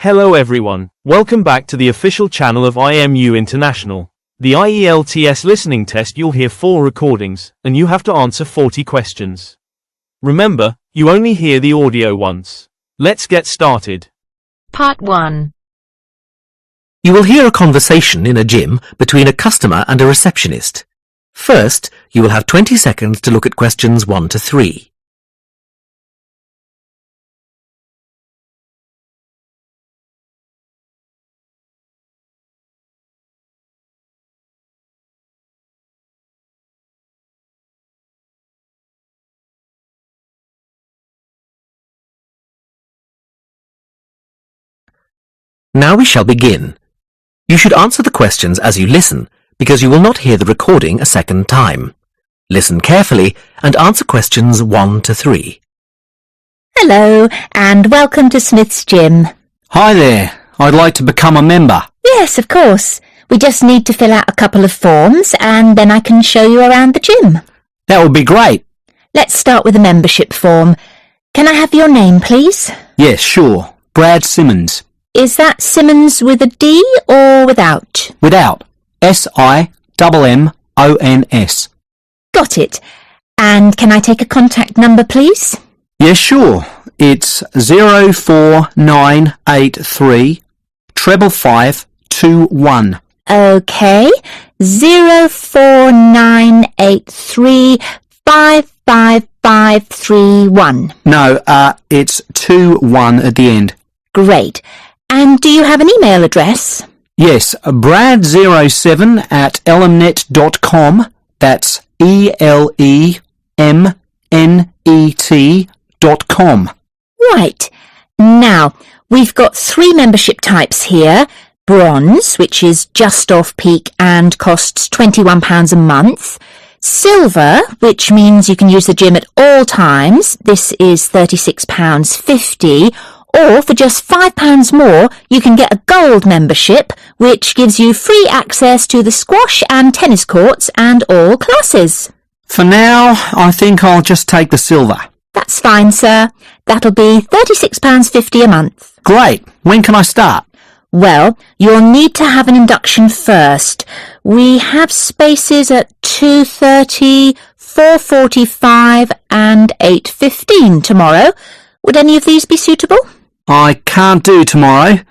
Hello everyone, welcome back to the official channel of IMU International. The IELTS listening test, you'll hear 4 recordings, and you have to answer 40 questions. Remember, you only hear the audio once. Let's get started. Part 1. You will hear a conversation in a gym between a customer and a receptionist. First, you will have 20 seconds to look at questions 1 to 3. Now we shall begin. You should answer the questions as you listen, because you will not hear the recording a second time. Listen carefully and answer questions 1 to 3. Hello, and welcome to Smith's Gym. Hi there. I'd like to become a member. Yes, of course. We just need to fill out a couple of forms, and then I can show you around the gym. That would be great. Let's start with the membership form. Can I have your name, please? Yes, sure. Brad Simmons. Is that Simmons with a D or without? Without. S-I-M-M-O-N-S. Got it. And can I take a contact number, please? Yes, sure. It's 04983 55521. Okay. 04983 55531. No, it's 21 at the end. Great. And do you have an email address? Yes, brad07@elemnet.com. That's ELEMNET.com. Right. Now, we've got 3 membership types here. Bronze, which is just off-peak and costs £21 a month. Silver, which means you can use the gym at all times. This is £36.50. Or for just £5 more, you can get a gold membership, which gives you free access to the squash and tennis courts and all classes. For now, I think I'll just take the silver. That's fine, sir. That'll be £36.50 a month. Great. When can I start? Well, you'll need to have an induction first. We have spaces at 2:30, 4:45 and 8:15 tomorrow. Would any of these be suitable? I can't do tomorrow.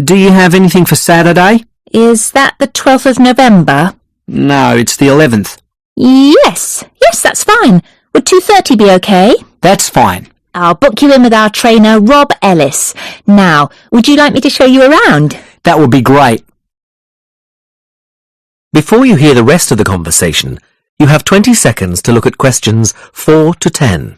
Do you have anything for Saturday? Is that the 12th of November? No, it's the 11th. Yes, that's fine. Would 2:30 be okay? That's fine. I'll book you in with our trainer, Rob Ellis. Now, would you like me to show you around? That would be great. Before you hear the rest of the conversation, you have 20 seconds to look at questions 4 to 10.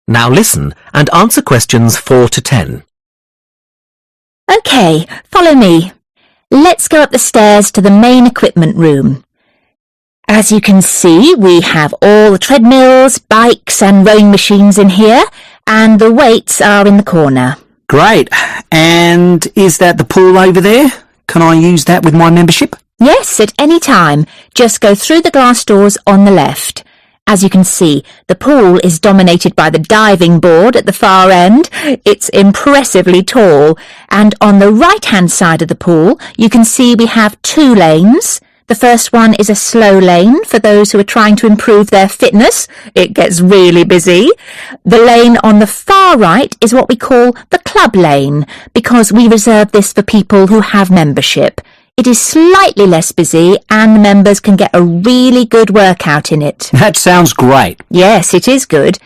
Now listen and answer questions 4 to 10. Okay, follow me. Let's go up the stairs to the main equipment room. As you can see, we have all the treadmills, bikes and rowing machines in here, and the weights are in the corner. Great. And is that the pool over there? Can I use that with my membership? Yes, at any time. Just go through the glass doors on the left. As you can see, the pool is dominated by the diving board at the far end. It's impressively tall. And on the right-hand side of the pool, you can see we have 2 lanes. The first one is a slow lane for those who are trying to improve their fitness. It gets really busy. The lane on the far right is what we call the club lane, because we reserve this for people who have membership. It is slightly less busy and the members can get a really good workout in it. That sounds great. Yes, it is good.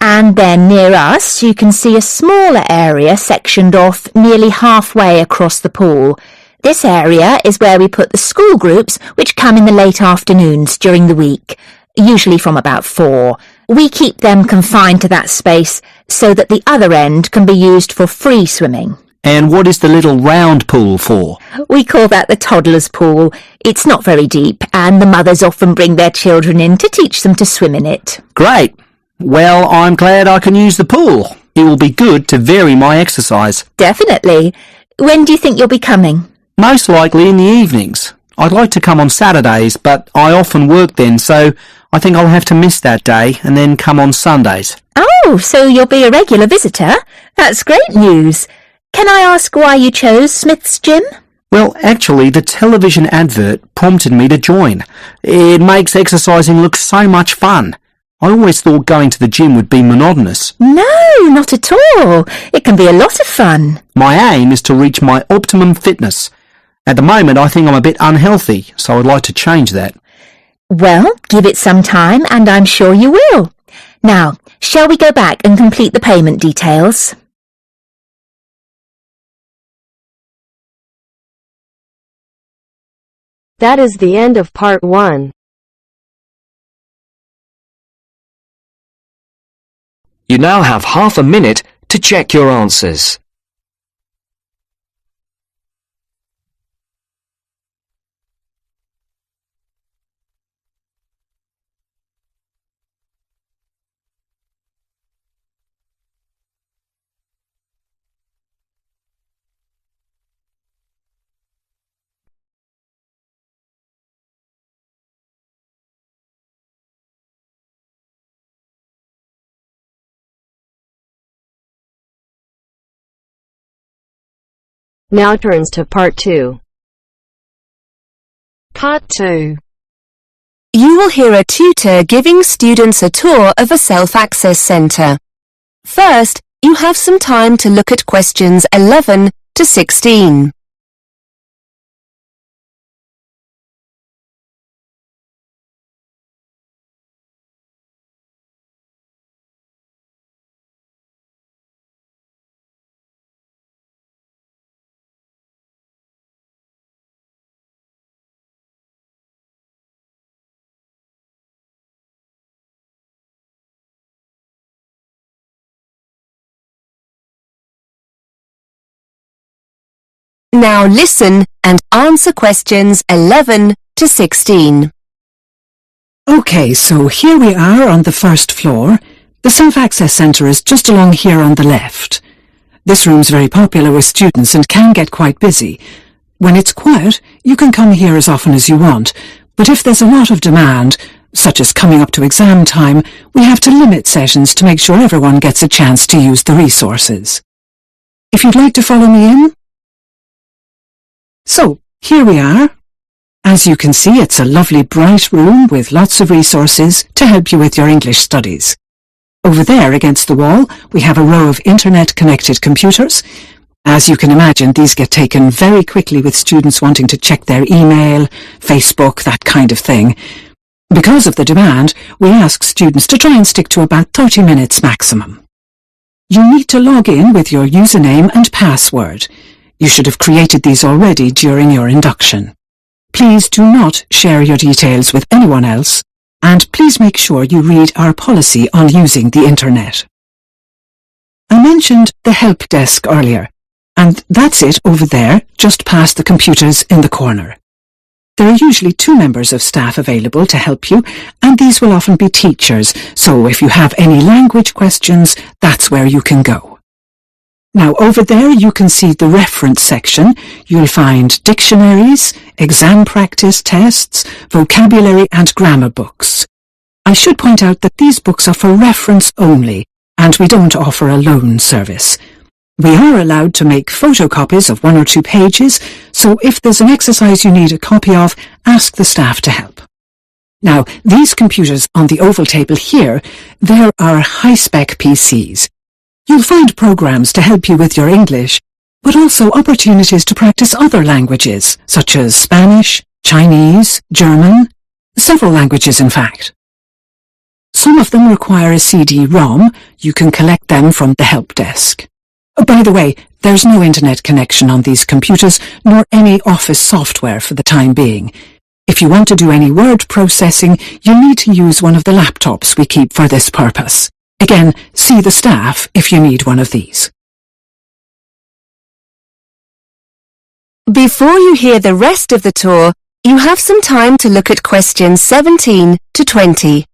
And then near us, you can see a smaller area sectioned off nearly halfway across the pool. This area is where we put the school groups which come in the late afternoons during the week, usually from about 4. We keep them confined to that space so that the other end can be used for free swimming. And what is the little round pool for? We call that the Toddlers pool. It's not very deep, and the mothers often bring their children in to teach them to swim in it. Great. Well, I'm glad I can use the pool. It will be good to vary my exercise. Definitely. When do you think you'll be coming? Most likely in the evenings. I'd like to come on Saturdays, but I often work then, so I think I'll have to miss that day and then come on Sundays. Oh, so you'll be a regular visitor? That's great news. Can I ask why you chose Smith's Gym? Well, actually, the television advert prompted me to join. It makes exercising look so much fun. I always thought going to the gym would be monotonous. No, not at all. It can be a lot of fun. My aim is to reach my optimum fitness. At the moment, I think I'm a bit unhealthy, so I'd like to change that. Well, give it some time and I'm sure you will. Now, shall we go back and complete the payment details? That is the end of part 1. You now have half a minute to check your answers. Now turns to part 2. Part 2. You will hear a tutor giving students a tour of a self-access centre. First, you have some time to look at questions 11 to 16. Now listen and answer questions 11 to 16. OK, so here we are on the first floor. The self-access centre is just along here on the left. This room's very popular with students and can get quite busy. When it's quiet, you can come here as often as you want, but if there's a lot of demand, such as coming up to exam time, we have to limit sessions to make sure everyone gets a chance to use the resources. If you'd like to follow me in. So, here we are. As you can see, it's a lovely bright room with lots of resources to help you with your English studies. Over there against the wall, we have a row of internet-connected computers. As you can imagine, these get taken very quickly with students wanting to check their email, Facebook, that kind of thing. Because of the demand, we ask students to try and stick to about 30 minutes maximum. You need to log in with your username and password. You should have created these already during your induction. Please do not share your details with anyone else, and please make sure you read our policy on using the internet. I mentioned the help desk earlier, and that's it over there, just past the computers in the corner. There are usually 2 members of staff available to help you, and these will often be teachers, so if you have any language questions, that's where you can go. Now, over there you can see the reference section. You'll find dictionaries, exam practice tests, vocabulary and grammar books. I should point out that these books are for reference only, and we don't offer a loan service. We are allowed to make photocopies of 1 or 2 pages, so if there's an exercise you need a copy of, ask the staff to help. Now, these computers on the oval table here, they're our high-spec PCs. You'll find programs to help you with your English, but also opportunities to practice other languages, such as Spanish, Chinese, German, several languages in fact. Some of them require a CD-ROM. You can collect them from the help desk. By the way, there's no internet connection on these computers, nor any office software for the time being. If you want to do any word processing, you'll need to use one of the laptops we keep for this purpose. Again, see the staff if you need one of these. Before you hear the rest of the tour, you have some time to look at questions 17 to 20.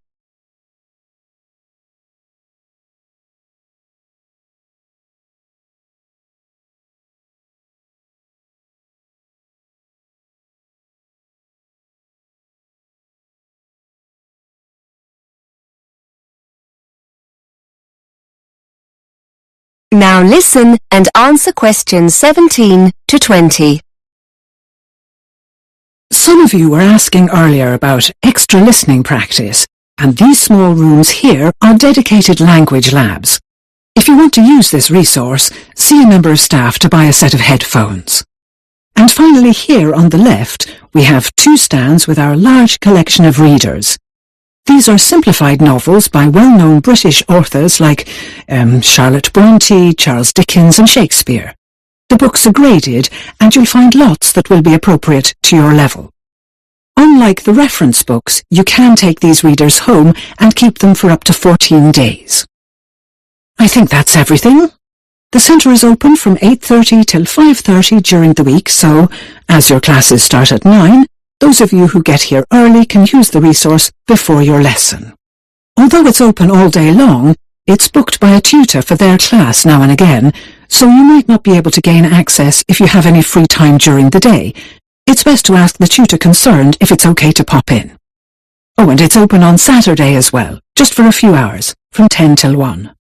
Now listen and answer questions 17 to 20. Some of you were asking earlier about extra listening practice, and these small rooms here are dedicated language labs. If you want to use this resource, see a member of staff to buy a set of headphones. And finally here on the left, we have 2 stands with our large collection of readers. These are simplified novels by well-known British authors like Charlotte Bronte, Charles Dickens and Shakespeare. The books are graded and you'll find lots that will be appropriate to your level. Unlike the reference books, you can take these readers home and keep them for up to 14 days. I think that's everything. The centre is open from 8:30 till 5:30 during the week, so as your classes start at 9, those of you who get here early can use the resource before your lesson. Although it's open all day long, it's booked by a tutor for their class now and again, so you might not be able to gain access if you have any free time during the day. It's best to ask the tutor concerned if it's okay to pop in. Oh, and it's open on Saturday as well, just for a few hours, from 10 till 1.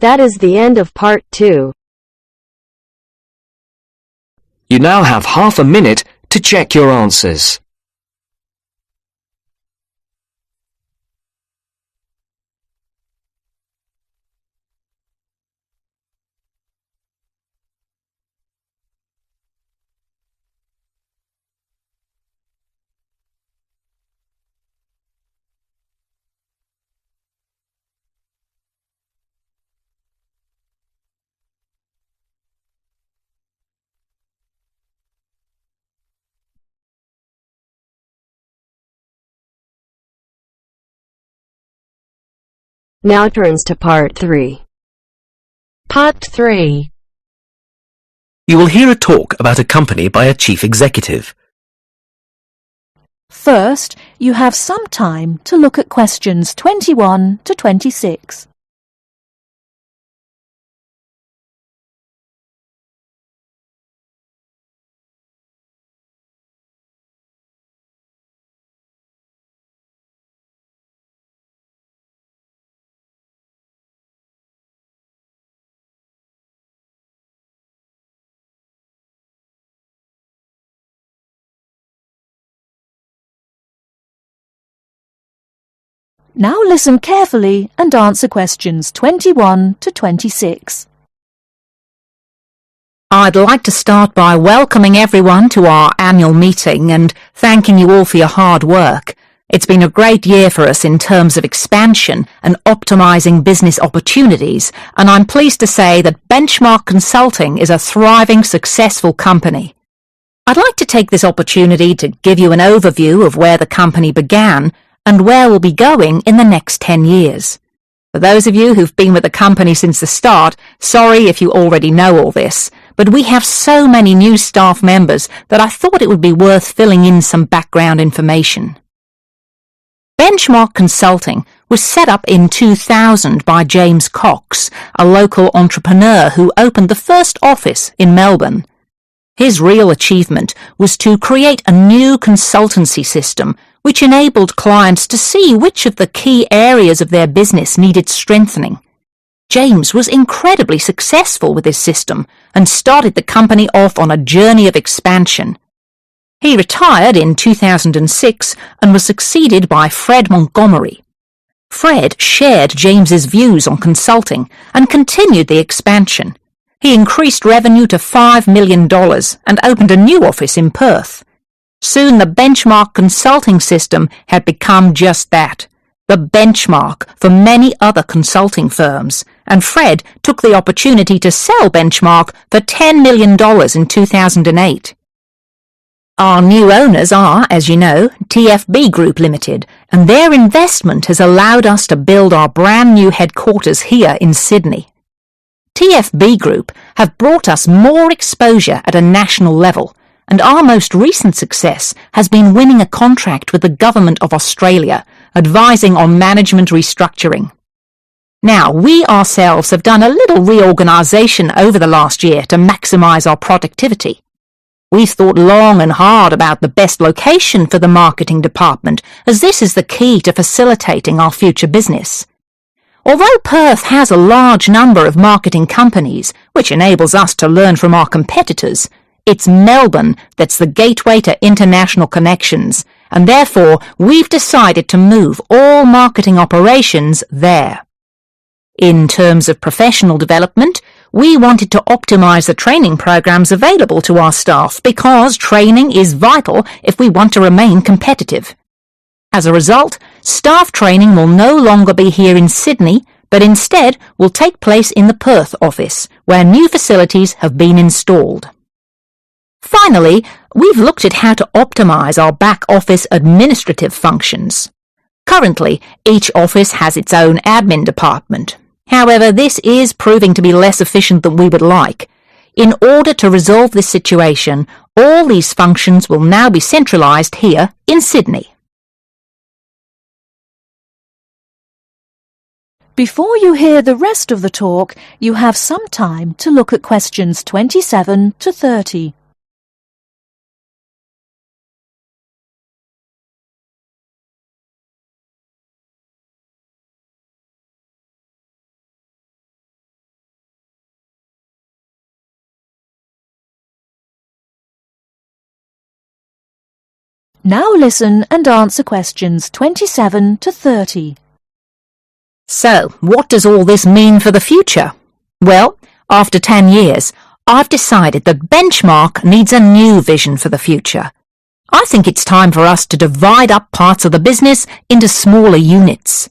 That is the end of part 2. You now have half a minute to check your answers. Now turns to part 3. Part 3. You will hear a talk about a company by a chief executive. First, you have some time to look at questions 21 to 26. Now listen carefully and answer questions 21 to 26. I'd like to start by welcoming everyone to our annual meeting and thanking you all for your hard work. It's been a great year for us in terms of expansion and optimizing business opportunities, and I'm pleased to say that Benchmark Consulting is a thriving, successful company. I'd like to take this opportunity to give you an overview of where the company began and where we'll be going in the next 10 years. For those of you who've been with the company since the start, sorry if you already know all this, but we have so many new staff members that I thought it would be worth filling in some background information. Benchmark Consulting was set up in 2000 by James Cox, a local entrepreneur who opened the first office in Melbourne. His real achievement was to create a new consultancy system which enabled clients to see which of the key areas of their business needed strengthening. James was incredibly successful with his system and started the company off on a journey of expansion. He retired in 2006 and was succeeded by Fred Montgomery. Fred shared James's views on consulting and continued the expansion. He increased revenue to $5 million and opened a new office in Perth. Soon the Benchmark Consulting system had become just that, the benchmark for many other consulting firms, and Fred took the opportunity to sell Benchmark for $10 million in 2008. Our new owners are, as you know, TFB Group Limited, and their investment has allowed us to build our brand new headquarters here in Sydney. TFB Group have brought us more exposure at a national level, and our most recent success has been winning a contract with the Government of Australia, advising on management restructuring. Now, we ourselves have done a little reorganisation over the last year to maximise our productivity. We've thought long and hard about the best location for the marketing department, as this is the key to facilitating our future business. Although Perth has a large number of marketing companies, which enables us to learn from our competitors, it's Melbourne that's the gateway to international connections, and therefore we've decided to move all marketing operations there. In terms of professional development, we wanted to optimise the training programs available to our staff because training is vital if we want to remain competitive. As a result, staff training will no longer be here in Sydney, but instead will take place in the Perth office, where new facilities have been installed. Finally, we've looked at how to optimise our back-office administrative functions. Currently, each office has its own admin department. However, this is proving to be less efficient than we would like. In order to resolve this situation, all these functions will now be centralised here in Sydney. Before you hear the rest of the talk, you have some time to look at questions 27 to 30. Now listen and answer questions 27 to 30. So, what does all this mean for the future? Well, after 10 years, I've decided that Benchmark needs a new vision for the future. I think it's time for us to divide up parts of the business into smaller units.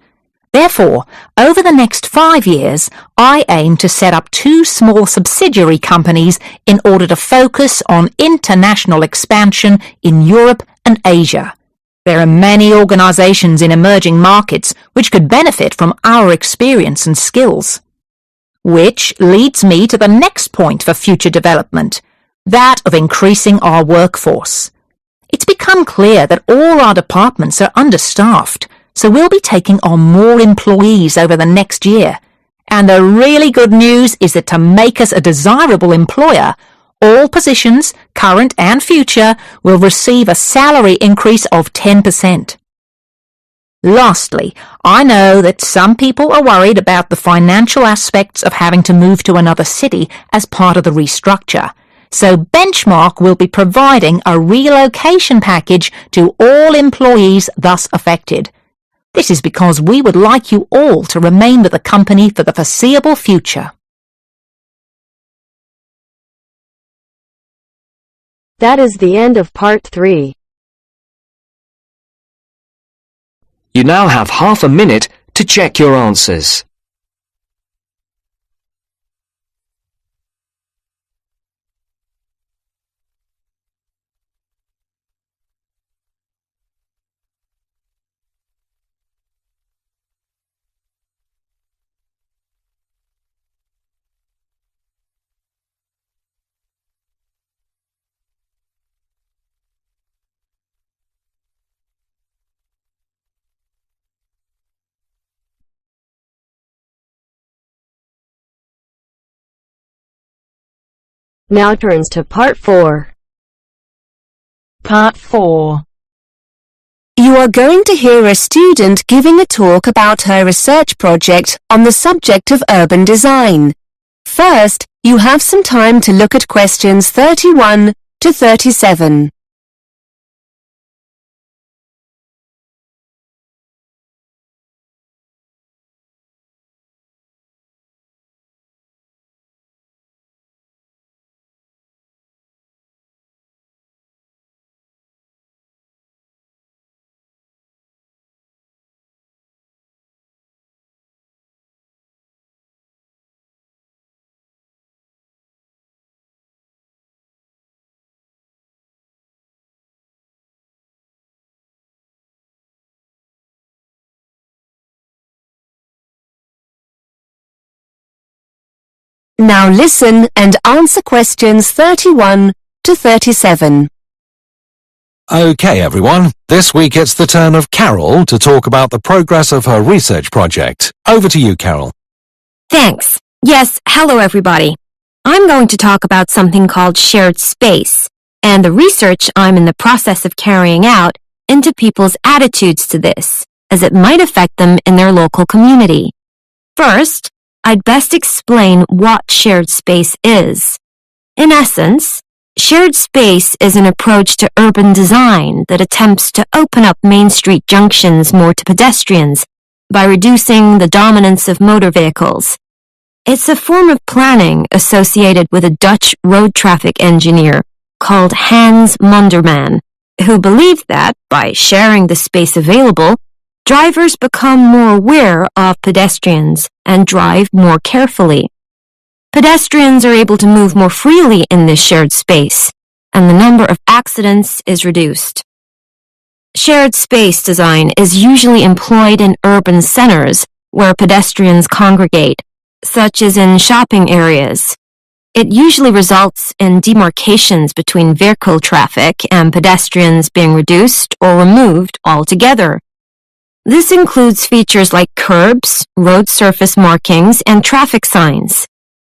Therefore, over the next 5 years, I aim to set up 2 small subsidiary companies in order to focus on international expansion in Europe and Asia. There are many organisations in emerging markets which could benefit from our experience and skills. Which leads me to the next point for future development, that of increasing our workforce. It's become clear that all our departments are understaffed, so we'll be taking on more employees over the next year. And the really good news is that to make us a desirable employer, all positions, current and future, will receive a salary increase of 10%. Lastly, I know that some people are worried about the financial aspects of having to move to another city as part of the restructure. So Benchmark will be providing a relocation package to all employees thus affected. This is because we would like you all to remain with the company for the foreseeable future. That is the end of part 3. You now have half a minute to check your answers. Now turns to part 4. Part 4. You are going to hear a student giving a talk about her research project on the subject of urban design. First, you have some time to look at questions 31 to 37. Now listen and answer questions 31 to 37. Okay, everyone. This week it's the turn of Carol to talk about the progress of her research project. Over to you, Carol. Thanks. Yes, hello everybody. I'm going to talk about something called shared space and the research I'm in the process of carrying out into people's attitudes to this, as it might affect them in their local community. First, I'd best explain what shared space is. In essence, shared space is an approach to urban design that attempts to open up main street junctions more to pedestrians by reducing the dominance of motor vehicles. It's a form of planning associated with a Dutch road traffic engineer called Hans Munderman, who believed that, by sharing the space available, drivers become more aware of pedestrians and drive more carefully. Pedestrians are able to move more freely in this shared space, and the number of accidents is reduced. Shared space design is usually employed in urban centers where pedestrians congregate, such as in shopping areas. It usually results in demarcations between vehicle traffic and pedestrians being reduced or removed altogether. This includes features like curbs, road surface markings, and traffic signs.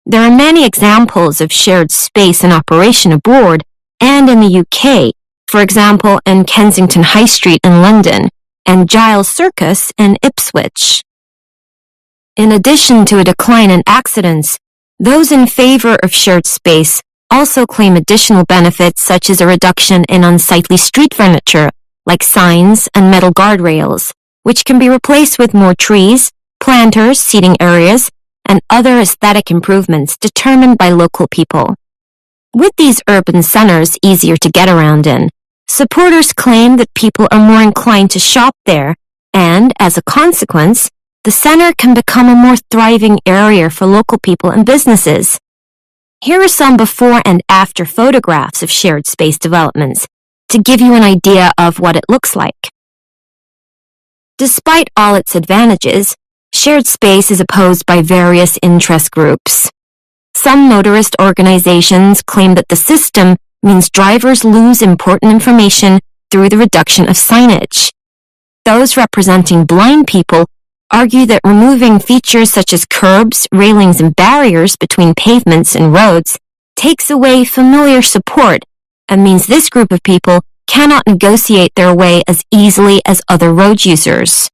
There are many examples of shared space in operation abroad and in the UK, for example in Kensington High Street in London and Giles Circus in Ipswich. In addition to a decline in accidents, those in favor of shared space also claim additional benefits such as a reduction in unsightly street furniture, like signs and metal guardrails, which can be replaced with more trees, planters, seating areas, and other aesthetic improvements determined by local people. With these urban centers easier to get around in, supporters claim that people are more inclined to shop there, and, as a consequence, the center can become a more thriving area for local people and businesses. Here are some before and after photographs of shared space developments to give you an idea of what it looks like. Despite all its advantages, shared space is opposed by various interest groups. Some motorist organizations claim that the system means drivers lose important information through the reduction of signage. Those representing blind people argue that removing features such as curbs, railings, and barriers between pavements and roads takes away familiar support and means this group of people cannot negotiate their way as easily as other road users.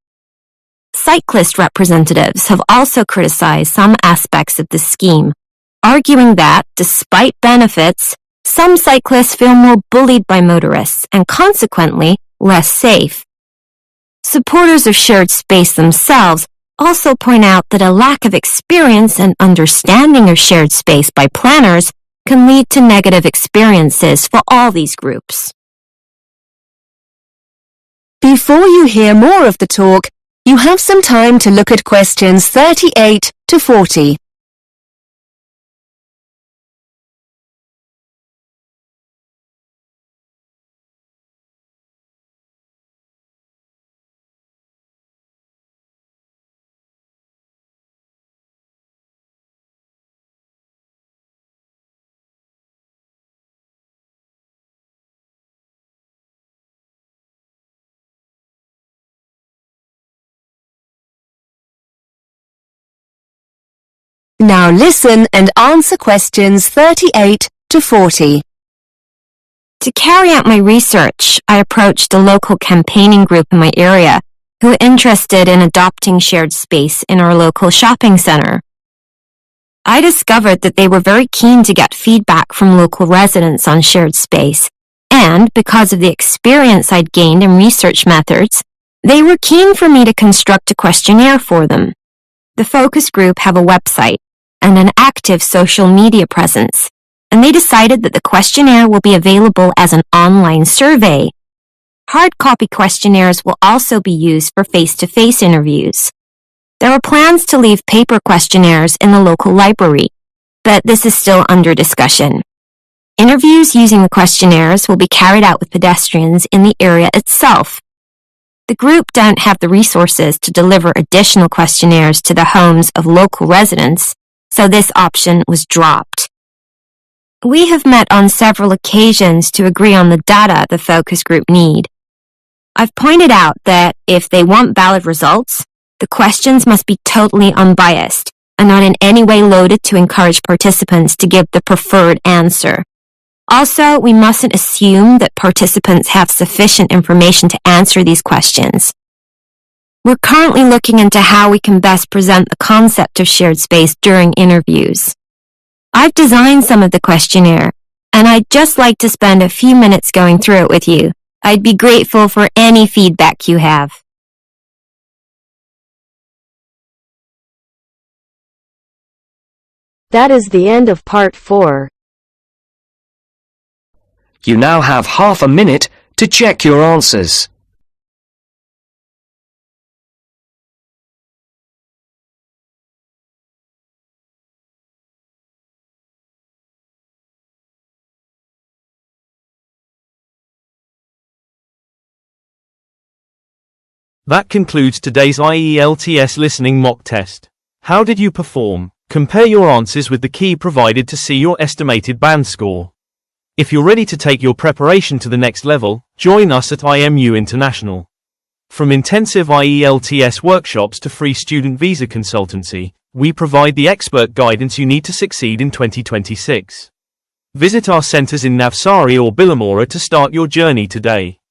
Cyclist representatives have also criticized some aspects of this scheme, arguing that, despite benefits, some cyclists feel more bullied by motorists and consequently less safe. Supporters of shared space themselves also point out that a lack of experience and understanding of shared space by planners can lead to negative experiences for all these groups. Before you hear more of the talk, you have some time to look at questions 38 to 40. Now listen and answer questions 38 to 40. To carry out my research, I approached a local campaigning group in my area who were interested in adopting shared space in our local shopping center. I discovered that they were very keen to get feedback from local residents on shared space, and because of the experience I'd gained in research methods, they were keen for me to construct a questionnaire for them. The focus group have a website and an active social media presence, and they decided that the questionnaire will be available as an online survey. Hard copy questionnaires will also be used for face-to-face interviews. There are plans to leave paper questionnaires in the local library, but this is still under discussion. Interviews using the questionnaires will be carried out with pedestrians in the area itself. The group don't have the resources to deliver additional questionnaires to the homes of local residents, so this option was dropped. We have met on several occasions to agree on the data the focus group need. I've pointed out that if they want valid results, the questions must be totally unbiased and not in any way loaded to encourage participants to give the preferred answer. Also, we mustn't assume that participants have sufficient information to answer these questions. We're currently looking into how we can best present the concept of shared space during interviews. I've designed some of the questionnaire, and I'd just like to spend a few minutes going through it with you. I'd be grateful for any feedback you have. That is the end of part 4. You now have half a minute to check your answers. That concludes today's IELTS listening mock test. How did you perform? Compare your answers with the key provided to see your estimated band score. If you're ready to take your preparation to the next level, join us at IMU International. From intensive IELTS workshops to free student visa consultancy, we provide the expert guidance you need to succeed in 2026. Visit our centers in Navsari or Billamora to start your journey today.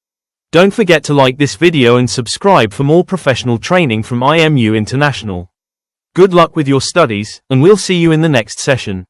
Don't forget to like this video and subscribe for more professional training from IMU International. Good luck with your studies, and we'll see you in the next session.